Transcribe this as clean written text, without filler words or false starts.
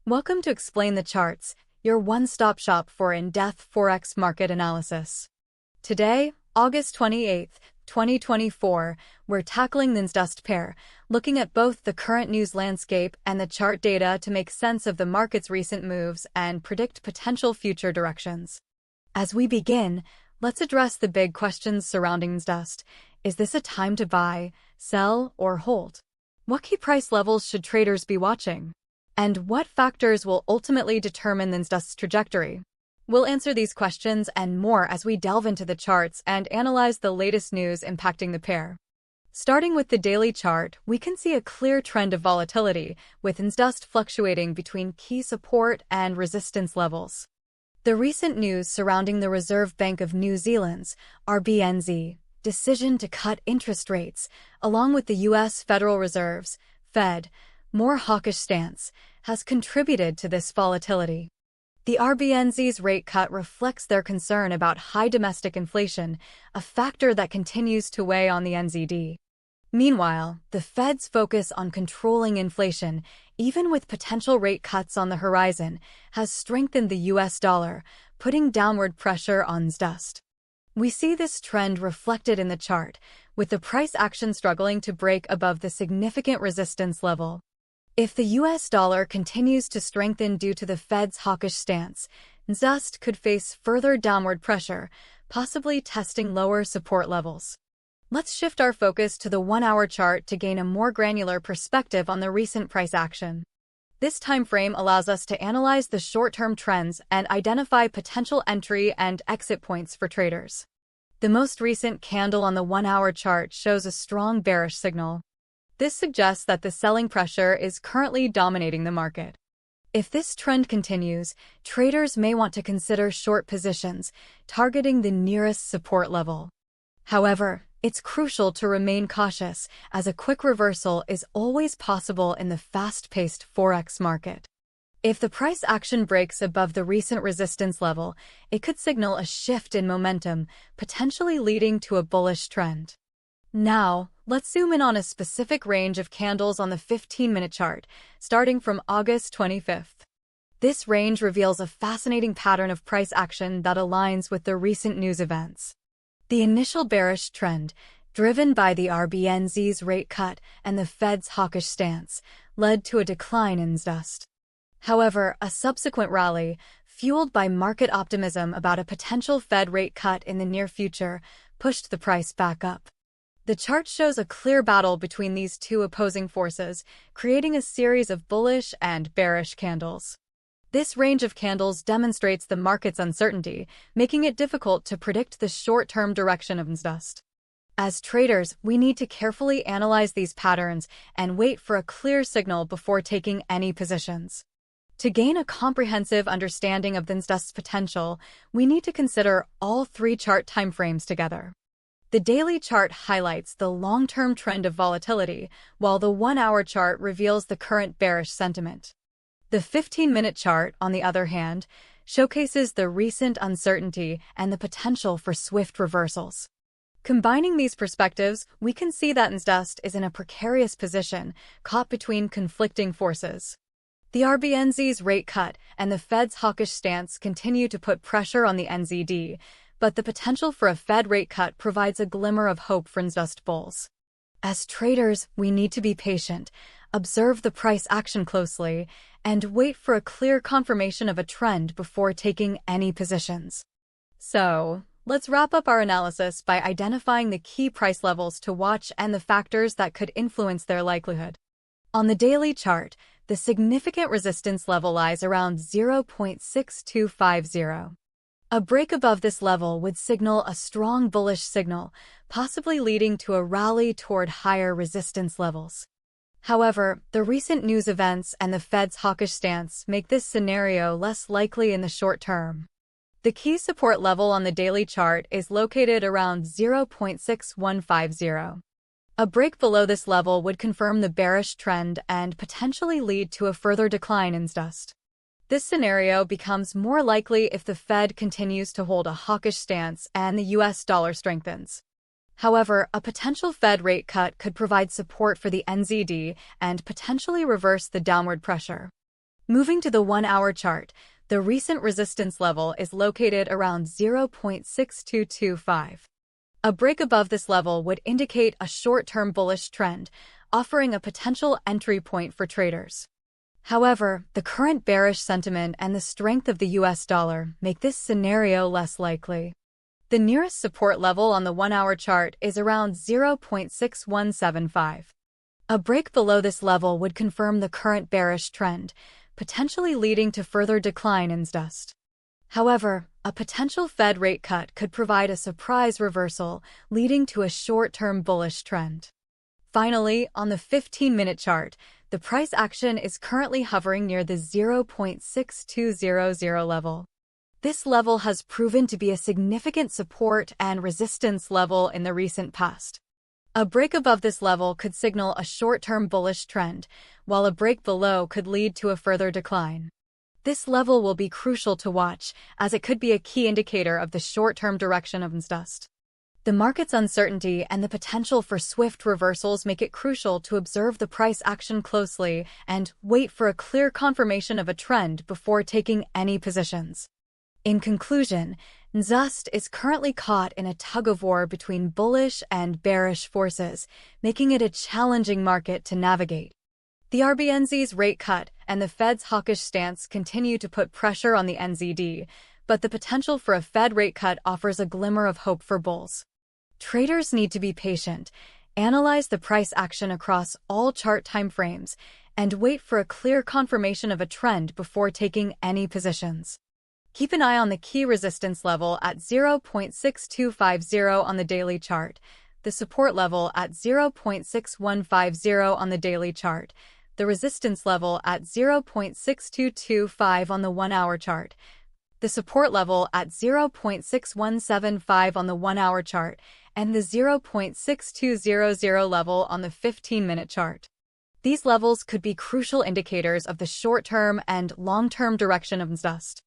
Welcome to Explain the Charts, your one-stop shop for in-depth Forex market analysis. Today, August 28th, 2024, we're tackling the NZDUSD pair, looking at both the current news landscape and the chart data to make sense of the market's recent moves and predict potential future directions. As we begin, let's address the big questions surrounding NZDUSD. Is this a time to buy, sell, or hold? What key price levels should traders be watching? And what factors will ultimately determine the NZDUSD's trajectory? We'll answer these questions and more as we delve into the charts and analyze the latest news impacting the pair. Starting with the daily chart, we can see a clear trend of volatility, with NZDUSD fluctuating between key support and resistance levels. The recent news surrounding the Reserve Bank of New Zealand's RBNZ decision to cut interest rates, along with the U.S. Federal Reserve's Fed more hawkish stance, has contributed to this volatility. The RBNZ's rate cut reflects their concern about high domestic inflation, a factor that continues to weigh on the NZD. Meanwhile, the Fed's focus on controlling inflation, even with potential rate cuts on the horizon, has strengthened the US dollar, putting downward pressure on NZDUSD. We see this trend reflected in the chart, with the price action struggling to break above the significant resistance level. If the US dollar continues to strengthen due to the Fed's hawkish stance, NZDUSD could face further downward pressure, possibly testing lower support levels. Let's shift our focus to the 1-hour chart to gain a more granular perspective on the recent price action. This time frame allows us to analyze the short-term trends and identify potential entry and exit points for traders. The most recent candle on the 1-hour chart shows a strong bearish signal. This suggests that the selling pressure is currently dominating the market. If this trend continues, traders may want to consider short positions, targeting the nearest support level. However, it's crucial to remain cautious, as a quick reversal is always possible in the fast-paced Forex market. If the price action breaks above the recent resistance level, it could signal a shift in momentum, potentially leading to a bullish trend. Now, let's zoom in on a specific range of candles on the 15-minute chart, starting from August 25th. This range reveals a fascinating pattern of price action that aligns with the recent news events. The initial bearish trend, driven by the RBNZ's rate cut and the Fed's hawkish stance, led to a decline in NZDUSD. However, a subsequent rally, fueled by market optimism about a potential Fed rate cut in the near future, pushed the price back up. The chart shows a clear battle between these two opposing forces, creating a series of bullish and bearish candles. This range of candles demonstrates the market's uncertainty, making it difficult to predict the short-term direction of NZDUSD. As traders, we need to carefully analyze these patterns and wait for a clear signal before taking any positions. To gain a comprehensive understanding of the NZDUSD's potential, we need to consider all three chart timeframes together. The daily chart highlights the long-term trend of volatility, while the 1-hour chart reveals the current bearish sentiment. The 15-minute chart, on the other hand, showcases the recent uncertainty and the potential for swift reversals. Combining these perspectives, we can see that NZDUSD is in a precarious position, caught between conflicting forces. The RBNZ's rate cut and the Fed's hawkish stance continue to put pressure on the NZD, but the potential for a Fed rate cut provides a glimmer of hope for NZDUSD bulls. As traders, we need to be patient, observe the price action closely, and wait for a clear confirmation of a trend before taking any positions. So, let's wrap up our analysis by identifying the key price levels to watch and the factors that could influence their likelihood. On the daily chart, the significant resistance level lies around 0.6250. A break above this level would signal a strong bullish signal, possibly leading to a rally toward higher resistance levels. However, the recent news events and the Fed's hawkish stance make this scenario less likely in the short term. The key support level on the daily chart is located around 0.6150. A break below this level would confirm the bearish trend and potentially lead to a further decline in NZDUSD. This scenario becomes more likely if the Fed continues to hold a hawkish stance and the US dollar strengthens. However, a potential Fed rate cut could provide support for the NZD and potentially reverse the downward pressure. Moving to the 1-hour chart, the recent resistance level is located around 0.6225. A break above this level would indicate a short-term bullish trend, offering a potential entry point for traders. However, the current bearish sentiment and the strength of the US dollar make this scenario less likely. The nearest support level on the 1-hour chart is around 0.6175. A break below this level would confirm the current bearish trend, potentially leading to further decline in NZDUSD. However, a potential Fed rate cut could provide a surprise reversal, leading to a short-term bullish trend. Finally, on the 15-minute chart, the price action is currently hovering near the 0.6200 level. This level has proven to be a significant support and resistance level in the recent past. A break above this level could signal a short-term bullish trend, while a break below could lead to a further decline. This level will be crucial to watch, as it could be a key indicator of the short-term direction of NZDUSD. The market's uncertainty and the potential for swift reversals make it crucial to observe the price action closely and wait for a clear confirmation of a trend before taking any positions. In conclusion, NZDUSD is currently caught in a tug-of-war between bullish and bearish forces, making it a challenging market to navigate. The RBNZ's rate cut and the Fed's hawkish stance continue to put pressure on the NZD, but the potential for a Fed rate cut offers a glimmer of hope for bulls. Traders need to be patient, analyze the price action across all chart timeframes, and wait for a clear confirmation of a trend before taking any positions. Keep an eye on the key resistance level at 0.6250 on the daily chart, the support level at 0.6150 on the daily chart, the resistance level at 0.6225 on the 1-hour chart, the support level at 0.6175 on the 1-hour chart, and the 0.6200 level on the 15-minute chart. These levels could be crucial indicators of the short-term and long-term direction of NZDUSD.